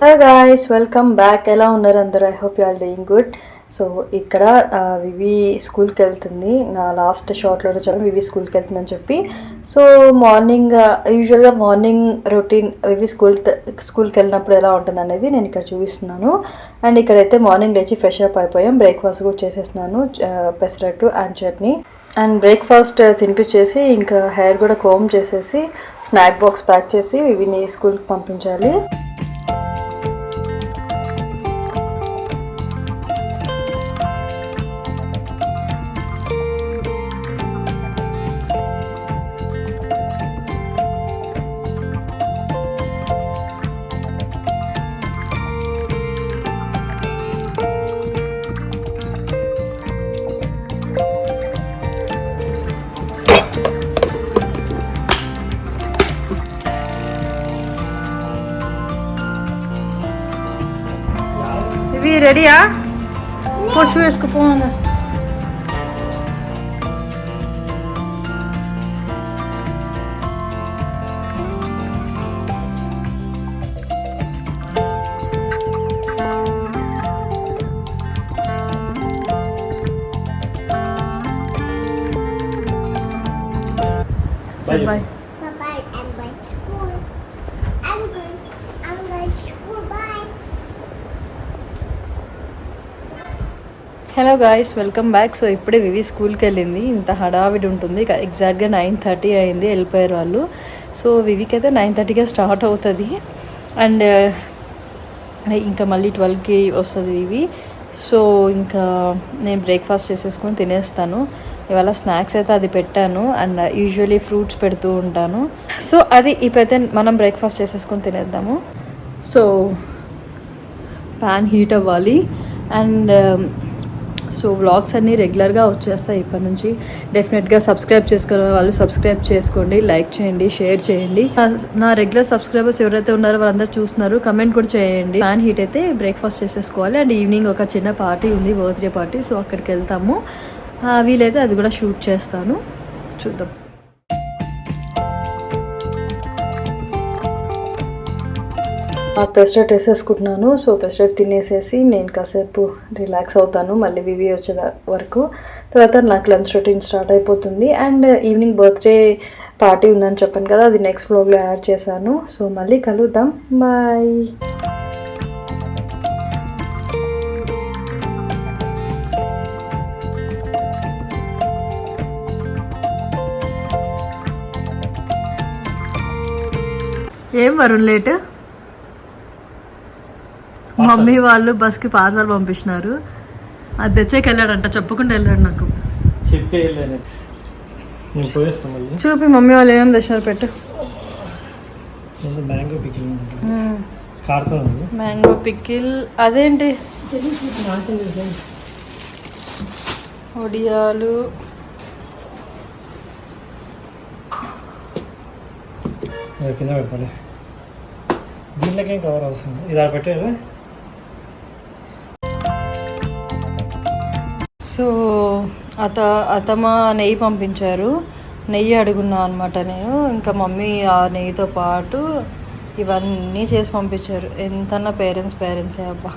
Hello guys, welcome back. ఎలా ఉన్నారు అందరూ? I hope you are doing good. So ఇక్కడ వివి స్కూల్కి వెళ్తుంది. నా లాస్ట్ షార్ట్లోనే చెప్పాను వివి స్కూల్కి వెళ్తుందని చెప్పి. సో మార్నింగ్ యూజువల్గా మార్నింగ్ రొటీన్ వివి స్కూల్కి వెళ్ళినప్పుడు ఎలా ఉంటుంది అనేది నేను ఇక్కడ చూపిస్తున్నాను. అండ్ ఇక్కడైతే మార్నింగ్ లేచి ఫ్రెష్ అప్ అయిపోయాం. బ్రేక్ఫాస్ట్ కూడా చేసేస్తున్నాను, pesarattu and chutney. And breakfast తినిపించేసి ఇంకా హెయిర్ కూడా కోమ్ చేసేసి స్నాక్ బాక్స్ ప్యాక్ చేసి వివిని స్కూల్కి పంపించాలి. ఇవి రెడీయా? షూ వేసుకుపోనా? Bye. Hello guys, welcome back. So ఇప్పుడే వివి స్కూల్కి వెళ్ళింది. ఇంత హడావిడి ఉంటుంది. ఎగ్జాక్ట్గా 9:30 అయింది, వెళ్ళిపోయారు వాళ్ళు. సో వివికి అయితే 9:30కే స్టార్ట్ అవుతుంది. అండ్ ఇంకా మళ్ళీ 12కి వస్తుంది వివి. సో ఇంకా నేను బ్రేక్ఫాస్ట్ చేసేసుకొని తినేస్తాను. ఇవాళ స్నాక్స్ అయితే అది పెట్టాను. అండ్ యూజువలీ ఫ్రూట్స్ పెడుతూ ఉంటాను. సో అది ఇప్పుడైతే మనం బ్రేక్ఫాస్ట్ చేసేసుకొని తినేద్దాము. సో ప్యాన్ హీట్ అవ్వాలి. అండ్ సో వ్లాగ్స్ అన్నీ రెగ్యులర్గా వచ్చేస్తాయి ఇప్పటి నుంచి. డెఫినెట్గా సబ్స్క్రైబ్ చేసుకునే వాళ్ళు సబ్స్క్రైబ్ చేసుకోండి, లైక్ చేయండి, షేర్ చేయండి. నా రెగ్యులర్ సబ్స్క్రైబర్స్ ఎవరైతే ఉన్నారో వాళ్ళందరూ చూస్తున్నారు, కమెంట్ కూడా చేయండి. ప్యాన్ హీట్ అయితే బ్రేక్ఫాస్ట్ చేసేసుకోవాలి. అండ్ ఈవినింగ్ ఒక చిన్న పార్టీ ఉంది, బర్త్డే పార్టీ. సో అక్కడికి వెళ్తాము. వీలైతే అది కూడా షూట్ చేస్తాను, చూద్దాం. పెస్టర్ట్ వేసేసుకుంటున్నాను. సో పెస్టర్ట్ తినేసేసి నేను కాసేపు రిలాక్స్ అవుతాను, మళ్ళీ వివి వచ్చే వరకు. తర్వాత నాకు లంచ్ రొటీన్ స్టార్ట్ అయిపోతుంది. అండ్ ఈవినింగ్ బర్త్డే పార్టీ ఉందని చెప్పాను కదా, అది నెక్స్ట్ వ్లాగ్లో యాడ్ చేశాను. సో మళ్ళీ కలుద్దాం, బాయ్. ఏం వరుణ్ లేట్? మమ్మీ వాళ్ళు బస్కి పార్సల్ పంపించినారు, అది తెచ్చేకి వెళ్ళాడంట, చెప్పకుండా వెళ్ళాడు నాకు. చూపి మమ్మీ వాళ్ళు ఏమేమి తెచ్చినారు, పెట్టు. మ్యాంగో పికిల్, అదేంటి ఒడియాలు, కింద పెడతాలే, దీంట్లోకేం కవర్ అవుతుంది, ఇది పెట్టేది. సో అతమ్మ నెయ్యి పంపించారు, నెయ్యి అడుగున్నా అనమాట నేను. ఇంకా మమ్మీ ఆ నెయ్యితో పాటు ఇవన్నీ చేసి పంపించారు. ఎంతన్నా పేరెంట్సే అబ్బా.